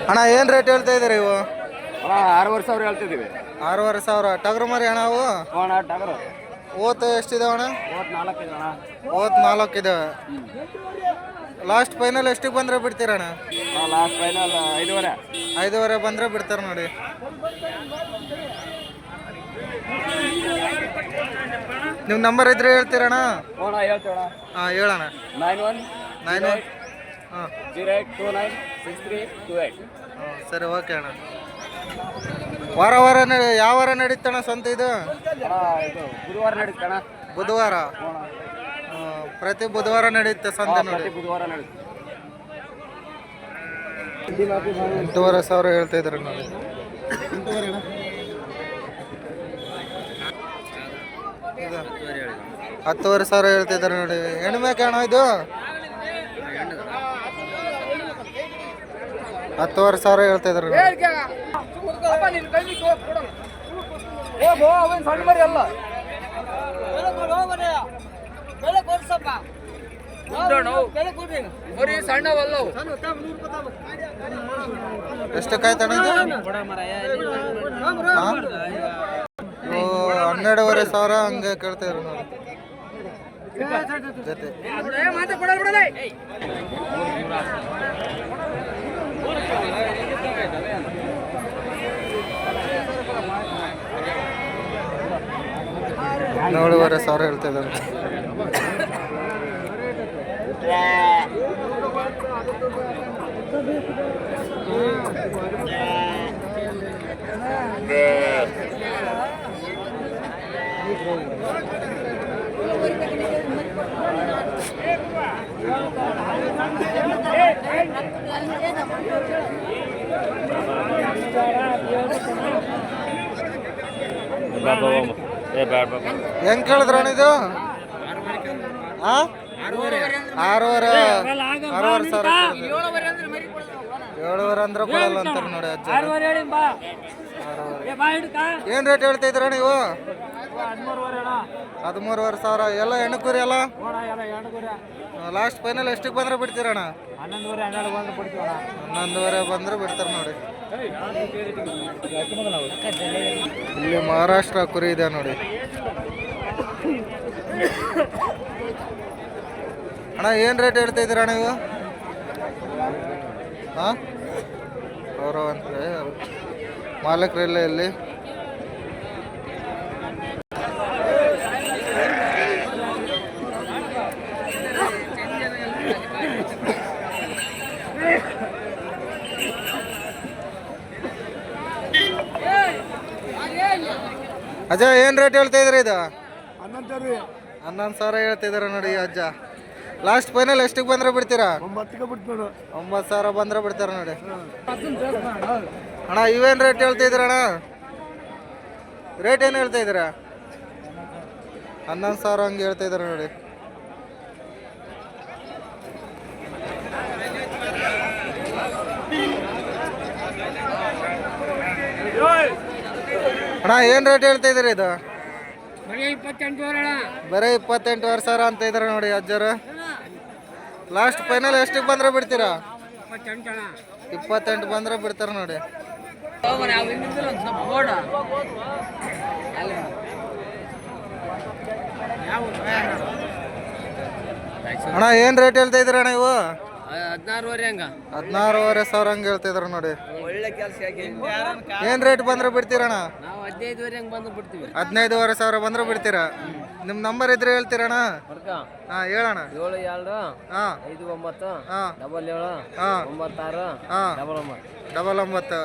ಅಣ್ಣ ಏನು ರೇಟ್ ಹೇಳ್ತಾ ಇದ್ದೀರಿ ಇವು? 6,500 ಹೇಳ್ತಿದ್ದೀವಿ. 6,500 ಟಗರು ಮರಿ ಅಣ್ಣ ಅವು? ಅಣ್ಣ ಟಗರು ಓತ್ ಎಷ್ಟಿದಾವೆ ಅಣ್ಣ? 4 ಇದೆ ಅಣ್ಣ. ಓತ್ 4 ಇದಾವೆ. ಲಾಸ್ಟ್ ಫೈನಲ್ ಎಷ್ಟಿಗೆ ಬಂದರೆ ಬಿಡ್ತೀರಣ್ಣ? Last final 5,500. 5,500 ಬಂದರೆ ಬಿಡ್ತಾರೆ ನೋಡಿ. ನಿಮ್ಮ ನಂಬರ್ ಇದ್ರೆ ಹೇಳ್ತೀರಣ್ಣ? ಹೇಳ್ತೀವಣ್ಣ. ಹಾಂ ಹೇಳಣ್ಣ. 91 ಹಾಂ 08296328. ಸರಿ ಓಕೆ ಅಣ್ಣ. ವಾರ ವಾರ ಯಾವ ವಾರ ನಡೀತಣ್ಣ ಸ್ವಂತ ಇದು? ಇದು ಬುಧವಾರ ನಡೀತಣ್ಣ. ಬುಧವಾರ ಪ್ರತಿ ಬುಧವಾರ ನಡೆಯುತ್ತೆ ಸಂತೆ ನೋಡಿ. ಬುಧವಾರ ನಡೀತು. 8,500 ಹೇಳ್ತಾ ಇದ್ದಾರೆ ನೋಡಿ. 10,500 ಹೇಳ್ತಿದ್ದಾರೆ ನೋಡಿ. ಹೆಣ್ಮೇಕೆ ಅಣ್ಣ ಇದು? 10,500 ಹೇಳ್ತಾ ಇದ್ದಾರೆ ನೋಡಿ. ಎಷ್ಟಕ್ಕಾಯ್ತಣ್ಣ ಇದು? 12,500 ಹಂಗೆ ಕೇಳ್ತಾ ಇದ್ರು ನೋಡಿ ಜೊತೆ. ನೋಡುವರೆ 1,000 ಹೇಳ್ತಾ ಇದ್ದಾರೆ. ಹೆಂಗ್ ಕೇಳಿದ್ರಣ್ಣ ಇದು? 6,500 7,500 ಅಂದ್ರೆ ಕೊಡಲ್ಲ ಅಂತಾರೆ ನೋಡಿ ಅಜ್ಜ. ಏನ್ ರೇಟ್ ಹೇಳ್ತಾ ಇದ್ರ ನೀವು? 13,500 ಎಲ್ಲ ಹೆಣ್ಣು ಕುರಿ ಅಲ್ಲ? ಲಾಸ್ಟ್ ಫೈನಲ್ ಎಷ್ಟಕ್ಕೆ ಬಂದ್ರೆ ಬಿಡ್ತೀರಣ್ಣ? 11,500 ಬಂದ್ರೆ ಬಿಡ್ತಾರೆ ನೋಡಿ. ಇಲ್ಲಿ ಮಹಾರಾಷ್ಟ್ರ ಕುರಿ ಇದೆ ನೋಡಿ. ಅಣ್ಣ ಏನು ರೇಟ್ ಹೇಳ್ತಾ ಇದ್ದೀರಾ ನೀವು? ಹಾಂ ಅವರು ಅಂದರೆ ಮಾಲಕರೆಲ್ಲ ಇಲ್ಲಿ ಅಜ್ಜ ಏನು ರೇಟ್ ಹೇಳ್ತಾ ಇದ್ರಿ ಇದು? 11,000 ಹೇಳ್ತಿದಾರೆ ನೋಡಿ ಅಜ್ಜ. ಲಾಸ್ಟ್ ಫೈನಲ್ ಎಷ್ಟಿಗೆ ಬಂದ್ರೆ ಬಿಡ್ತೀರಾ? 9,000 ಬಂದ್ರೆ ಬಿಡ್ತಾರೆ ನೋಡಿ. ಅಣ್ಣ ಇವೇನು ರೇಟ್ ಹೇಳ್ತಿದ್ದೀರಣ್ಣ? ರೇಟ್ ಏನು ಹೇಳ್ತಾ ಇದ್ದೀರಾ? 11,000 ಹಂಗೆ ಹೇಳ್ತಾ ಇದ್ದಾರೆ ನೋಡಿ. ಅಣ್ಣ ಏನು ರೇಟ್ ಹೇಳ್ತಾ ಇದ್ದೀರಿ ಇದು? ಬರೀ 28,000 ಅಂತ ಇದ್ದಾರೆ ನೋಡಿ ಅಜ್ಜರು. ಲಾಸ್ಟ್ ಫೈನಲ್ ಎಷ್ಟಿಗೆ ಬಂದ್ರೆ ಬಿಡ್ತೀರಾ? 28 ಬಂದ್ರೆ ಬಿಡ್ತಾರೆ ನೋಡಿ. ಅಣ್ಣ ಏನು ರೇಟ್ ಹೇಳ್ತಾ ಇದ್ದೀರ ನೀವು? 16,500 ಹಂಗೆ ಹೇಳ್ತಾ ಇದಾರೆ ನೋಡಿ. ಏನು ರೇಟ್ ಬಂದ್ರೆ ಬಿಡ್ತೀರಣ್ಣ? 15,500 ಬಂದ್ರೆ ಬಿಡ್ತೀರಾ? ನಿಮ್ಮ ನಂಬರ್ ಇದ್ರೆ ಹೇಳ್ತೀರಣ್ಣ? ಹಾಂ ಹೇಳಣ್ಣ. 72 ಹಾಂ 59 ಹಾಂ 77 ಹಾಂ 96 ಹಾಂ 99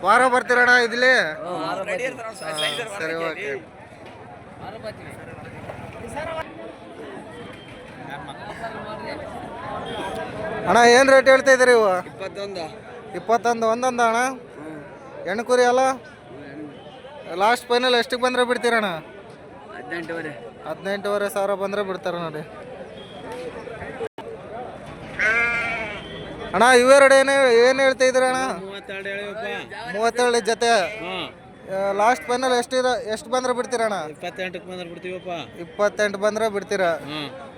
ವಾರ ಬರ್ತೀರಣ್ಣ ಇಲ್ಲಿ? ಸರಿ ಓಕೆ. ಅಣ್ಣ ಏನು ರೇಟ್ ಹೇಳ್ತಾ ಇದ್ದೀರಿ ಇವು? 21 ಒಂದೊಂದು ಅಣ್ಣ ಹೆಣ್ಣು ಕುರಿ ಅಲ್ಲ? ಲಾಸ್ಟ್ ಫೈನಲ್ ಎಷ್ಟಿಗೆ ಬಂದರೆ ಬಿಡ್ತೀರಣ್ಣ? 18,500 ಬಂದರೆ ಬಿಡ್ತಾರೆ ನೋಡಿ. ಅಣ್ಣ ಇವೆರಡು ಏನು ಹೇಳ್ತಾ ಇದ್ದೀರಣ್ಣ? 32 ಜೊತೆ. ಲಾಸ್ಟ್ ಫೈನಲ್ ಎಷ್ಟು ಬಂದ್ರೆ ಬಿಡ್ತೀರಣ್ಣ? 28 ಬಂದ್ರೆ ಬಿಡ್ತೀವಪ್ಪ. 28 ಬಂದ್ರೆ ಬಿಡ್ತೀರಾ?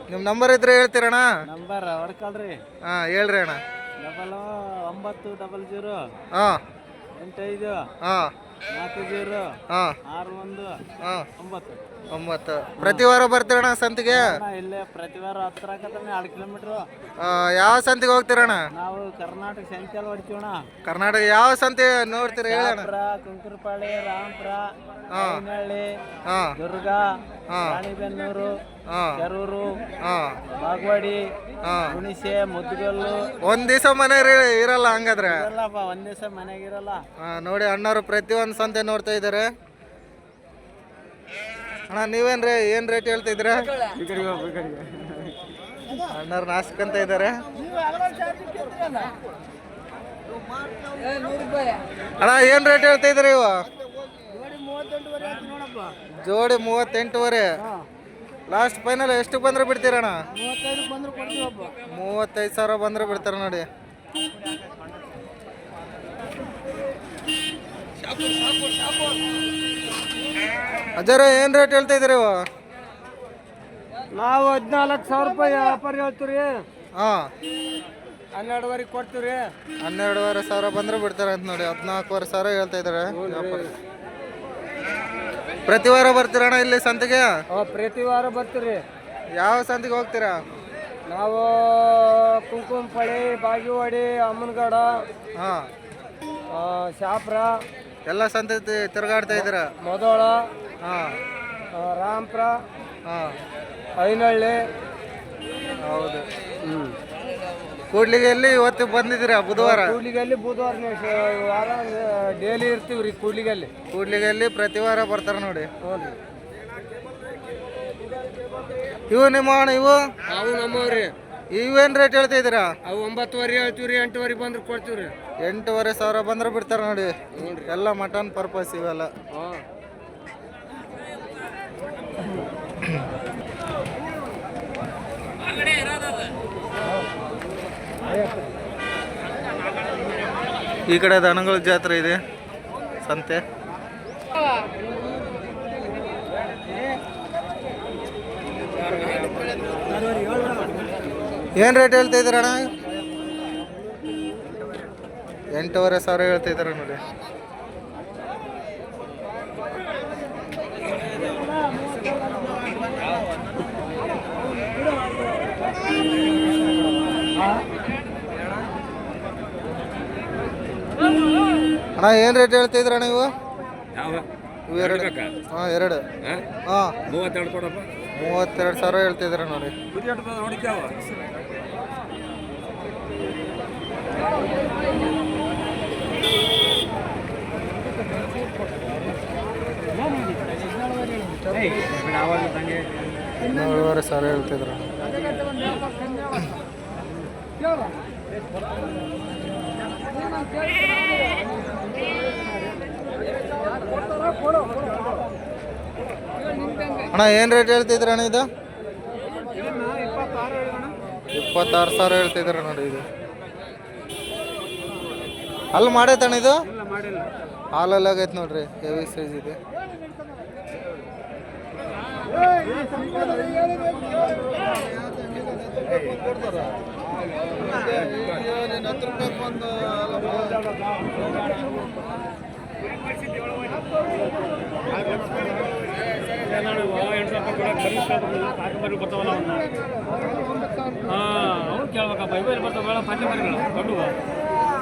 ನಿಮ್ಮ ನಂಬರ್ ಇದ್ರೆ ಹೇಳ್ತೀರಣ್ಣ? ನಂಬರ್ ಹೊಡ್ಕೊಳ್ರಿ. ಹಾಂ ಹೇಳ್ರಿ ಅಣ್ಣ. 9900 ಹಾಂ 85 ಹಾಂ 40 ಹಾಂ 61 ಹಾಂ 9. 9. ಪ್ರತಿ ವಾರ ಬರ್ತೀರಣ್ಣ ಸಂತಿಗೆ? ಇಲ್ಲೇ ಪ್ರತಿ ವಾರ ಹತ್ರ ಆಗತ್ತಣ್ಣ 2 ಕಿಲೋಮೀಟ್ರು. ಯಾವ ಸಂತಿಗೆ ಹೋಗ್ತೀರಣ್ಣ? ನಾವು ಕರ್ನಾಟಕ ಸಂತೆಲ್ ಹೊಡಿತೀವಣ್ಣ. ಕರ್ನಾಟಕ ಯಾವ ಸಂತೆ ನೋಡ್ತೀರ ಹೇಳಣ್ಣ? ಕುಂಕುರಪಾಳಿ, ರಾಮಪುರ, ಹಾಂ ಹಳ್ಳಿ, ಹಾಂ ದುರ್ಗ, ಹಾಂ ರಾಣಿಬೆನ್ನೂರು, ಹಾಂ ಕೆರೂರು, ಹಾಂ ಬಾಗವಾಡಿ, ಹಾಂ. ಹುಣಿಸೆ, ಮುದ್ದುಗಲ್ಲು. ಒಂದ್ ದಿವಸ ಮನೆ ಇರಲ್ಲ ಹಂಗಾದ್ರೆ? ಇರಲ್ಲಪ್ಪ, ಒಂದ್ ದಿವಸ ಮನೆಗಿರಲ್ಲ. ನೋಡಿ ಅಣ್ಣವ್ರು ಪ್ರತಿಯೊಂದು ಸಂತೆ ನೋಡ್ತಾ ಇದ್ದಾರೆ. ಅಣ್ಣ ನೀವೇನ್ರಿ ಏನ್ ರೇಟ್ ಹೇಳ್ತಾ ಇದ್ದೀರಾ? ಅಣ್ಣವ್ರು ನಾಸ್ಕಂತ ಇದ್ದಾರೆ. ಅಣ್ಣ ಏನ್ ರೇಟ್ ಹೇಳ್ತಾ ಇದ್ರಿ ಇವ? ಜೋಡಿ 38,500. ಲಾಸ್ಟ್ ಫೈನಲ್ ಎಷ್ಟು ಬಂದ್ರೆ ಬಿಡ್ತೀರಣ್ಣ? 35,000 ಬಂದ್ರೆ ಬಿಡ್ತಾರ ನೋಡಿ. ಅಜರ ಏನ್ ರೇಟ್ ಹೇಳ್ತಾ ಇದ್ರಿ ಇವ? ನಾವು 14,000 ರೂಪಾಯಿ ವ್ಯಾಪಾರ ಹೇಳ್ತೀವಿ. ಹಾಂ 12,000 ಕೊಡ್ತೀವಿ. 12,500 ಬಂದ್ರೆ ಬಿಡ್ತಾರೆ ಅಂತ ನೋಡಿ. 14,500 ಹೇಳ್ತಾ ಇದಾರೆ. ಪ್ರತಿ ವಾರ ಬರ್ತೀರಣ್ಣ ಇಲ್ಲಿ ಸಂತೆಗೆ? ಪ್ರತಿ ವಾರ ಬರ್ತೀರಿ. ಯಾವ ಸಂತೆಗೆ ಹೋಗ್ತೀರಾ? ನಾವು ಕುಂಕುಮಪಳಿ, ಬಾಗಿವಾಡಿ, ಅಮ್ಮನಗಡ, ಹಾಂ ಶಾಪ್ರ ಎಲ್ಲ ಸಂತೆ ತಿರುಗಾಡ್ತಾ ಇದ್ದೀರಾ? ಮೊದೋಳ, ಹಾಂ ರಾಮಪುರ, ಹಾಂ ಐನಹಳ್ಳಿ. ಹೌದು. ಕೂಡ್ಲಿಗೆಯಲ್ಲಿ ಇವತ್ತು ಬಂದಿದ್ದೀರಾ ಬುಧವಾರ? ಕೂಡ್ಲಿಗಲ್ಲಿ ಬುಧವಾರ ವಾರ ಡೈಲಿ ಇರ್ತೀವಿ ರೀ. ಕೂಡ್ಲಿಗೆಯಲ್ಲಿ ಪ್ರತಿ ವಾರ ಬರ್ತಾರೆ ನೋಡಿ. ಹ್ಞೂ ರೀ. ಇವು ನಿಮ್ಮ ಅಣ್ಣ ಇವು? ಅವು ನಮ್ಮವ್ರಿ. ಇವೇನು ರೇಟ್ ಹೇಳ್ತಾ ಇದ್ದೀರಾ? ಅವು 9,000 ಹೇಳ್ತೀವಿ ರೀ. 8,000 ಬಂದ್ರೆ ಕೊಡ್ತೀವಿ ರೀ. 8,500 ಬಂದ್ರೆ ಬಿಡ್ತಾರೆ ನೋಡಿ. ಎಲ್ಲ ಮಟನ್ ಪರ್ಪಸ್ ಇವೆಲ್ಲ. ಈ ಕಡೆ ದನಗಳ ಜಾತ್ರೆ ಇದೆ ಸಂತೆ. ಏನು ರೇಟ್ ಹೇಳ್ತಾ ಇದ್ದೀರಣ್ಣ? 8,500 ಹೇಳ್ತಾ ಇದ್ದಾರೆ ನೋಡಿ. ಅಣ್ಣ ಏನು ರೇಟ್ ಹೇಳ್ತಾ ಇದ್ರಣ್ಣ ಇವು? ಇವು ಎರಡು. ಹಾಂ 2. ಹಾಂ 32,000 ಹೇಳ್ತಿದ್ದಾರೆ ನೋಡಿ. $17,000 ಹೇಳ್ತಿದ್ರು. ಅಣ್ಣ ಏನು ರೇಟ್ ಹೇಳ್ತಿದ್ರ ಅಣ್ಣ ಇದು? 26,000 ಹೇಳ್ತಿದ್ರ ನೋಡಿ. ಇದು ಅಲ್ಲಿ ಮಾಡೈತಣ್ಣ ಇದು? ಹಾಲಲ್ಲಿ ಆಗೈತೆ ನೋಡ್ರಿ. ಹೆವಿ ಸೈಜ್ ಇದೆ.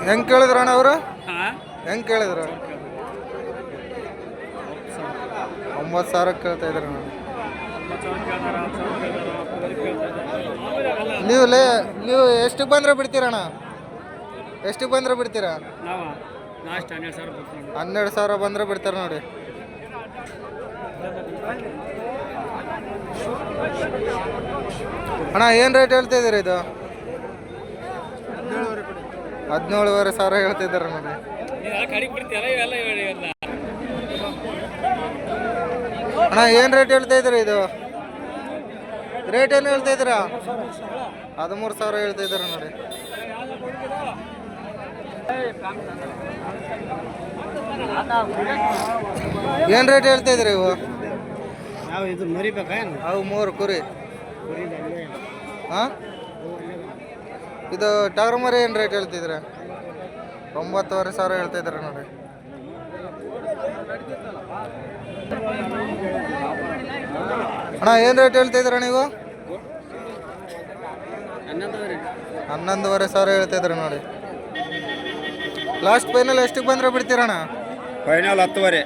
ಹೆಂಗೆ ಕೇಳಿದ್ರ ಅಣ್ಣ ಅವರು? ಹೆಂಗೆ ಕೇಳಿದ್ರು? 9,000 ಕೇಳ್ತಾ ಇದ್ರು ನೋಡಿ. ನೀವು ಎಷ್ಟಕ್ಕೆ ಬಂದ್ರೆ ಬಿಡ್ತೀರಣ್ಣ? ಎಷ್ಟಕ್ಕೆ ಬಂದ್ರೆ ಬಿಡ್ತೀರಾ? 12,000 ಬಂದ್ರೆ ಬಿಡ್ತಾರೆ ನೋಡಿ. ಅಣ್ಣ ಏನು ರೇಟ್ ಹೇಳ್ತಾ ಇದ್ದೀರಿ ಇದು? 17,500 ಹೇಳ್ತಿದ್ದಾರೆ ನೋಡಿ. ಅಣ್ಣ ಏನು ರೇಟ್ ಹೇಳ್ತಾ ಇದ್ದೀರಿ ಇದು? ರೇಟ್ ಏನು ಹೇಳ್ತಾ ಇದ್ದೀರಾ? 13,000 ಹೇಳ್ತಾ ಇದ್ದಾರೆ ನೋಡಿ. ಏನು ರೇಟ್ ಹೇಳ್ತಾ ಇದ್ರಿ ಇವು? ಇದು ಮರಿಬೇಕಾ? ಅವು 3 ಕುರಿ. ಹಾಂ ಇದು ಟಗರು ಮರಿ ಏನು ರೇಟ್ ಹೇಳ್ತಿದ್ದೀರಾ? 9,500 ಹೇಳ್ತಿದ್ದೀರಾ ನೋಡಿ. ಅಣ್ಣ ಏನು ರೇಟ್ ಹೇಳ್ತಿದ್ದೀರಾ ನೀವು? 11,500 ಹೇಳ್ತಿದ್ದೀರಾ ನೋಡಿ. ಲಾಸ್ಟ್ ಫೈನಲ್ ಎಷ್ಟಕ್ಕೆ ಬಂದರೆ ಬಿಡ್ತೀರಣ್ಣ? ಫೈನಲ್ 10,000.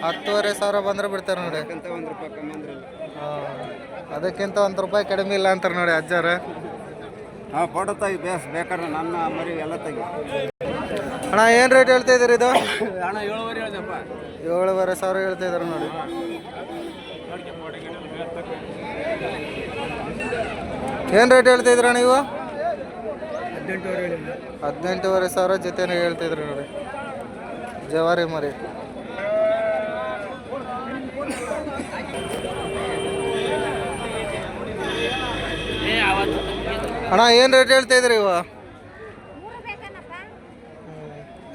10,500 ಬಂದರೆ ಬಿಡ್ತಾರೆ ನೋಡಿ. ಅದಕ್ಕಿಂತ ₹1 ಕಡಿಮೆ ಇಲ್ಲ ಅಂತಾರೆ ನೋಡಿ ಅಜ್ಜಾರ. ಹಾಂ, ಫೋಟೋ ತೆಗಿ ಬೇಕಾದ್ರೆ ನನ್ನ ಮರಿ ಎಲ್ಲ ತೆಗಿ. ಅಣ್ಣ ಏನು ರೇಟ್ ಹೇಳ್ತಾ ಇದ್ದೀರಿ ಇದು? ಅಣ್ಣ 7,500 ಹೇಳ್ದಪ್ಪ. 7,500 ಹೇಳ್ತಾ ಇದ್ದಾರೆ ನೋಡಿ. ಏನು ರೇಟ್ ಹೇಳ್ತಾ ಇದ್ದೀರಾ ನೀವು? 18,500 ಜೊತೆನೇ ಹೇಳ್ತಿದ್ರಿ ನೋಡಿ. ಜವಾರಿ ಮರಿ. ಅಣ್ಣ ಏನು ರೇಟ್ ಹೇಳ್ತಾ ಇದ್ರಿ ಇವ?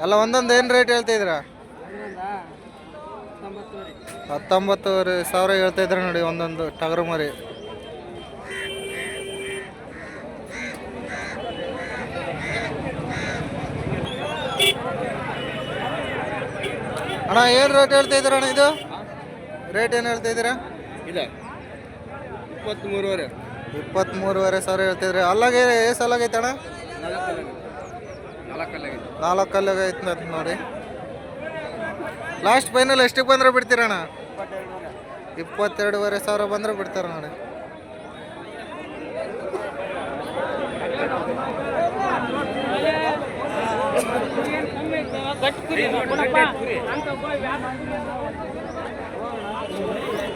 ಎಲ್ಲ ಒಂದೊಂದು ಏನು ರೇಟ್ ಹೇಳ್ತಾ ಇದ್ದೀರಾ? 19,500 ಹೇಳ್ತಾ ಇದ್ರೆ ನೋಡಿ ಒಂದೊಂದು ಟಗರು ಮರಿ. ಅಣ್ಣ ಏನು ರೇಟ್ ಹೇಳ್ತಾ ಇದ್ದೀರಾ ಅಣ್ಣ ಇದು? ರೇಟ್ ಏನು ಹೇಳ್ತಾ ಇದ್ದೀರಾ? ಇದೆ 23,500. 23,500 ಹೇಳ್ತಿದ್ರಿ. ಅಲ್ಲಾಗೆ ಎಷ್ಟು ಅಲ್ಲಾಗೈತೆ ಅಣ್ಣ? 4 ಅಲ್ಲಾಗೈತೆ ಅಂತ ನೋಡಿ. ಲಾಸ್ಟ್ ಫೈನಲ್ ಎಷ್ಟಕ್ಕೆ ಬಂದರೆ ಬಿಡ್ತೀರಣ್ಣ? 22,500 ಬಂದರೆ ಬಿಡ್ತಾರೆ ನೋಡಿ.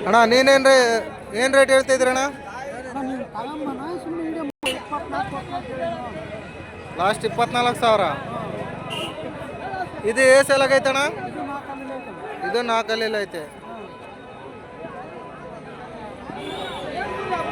ಅಣ್ಣ ನೀನೇನು ಏನು ರೇಟ್ ಹೇಳ್ತಿದ್ದೀರಣ್ಣ? ಲಾಸ್ಟ್ 24,000. ಇದು ಎಷ್ಟು ಎಲ್ಲಾಗೈತೆ ಅಣ್ಣ? ಇದು 4 ಐತೆ.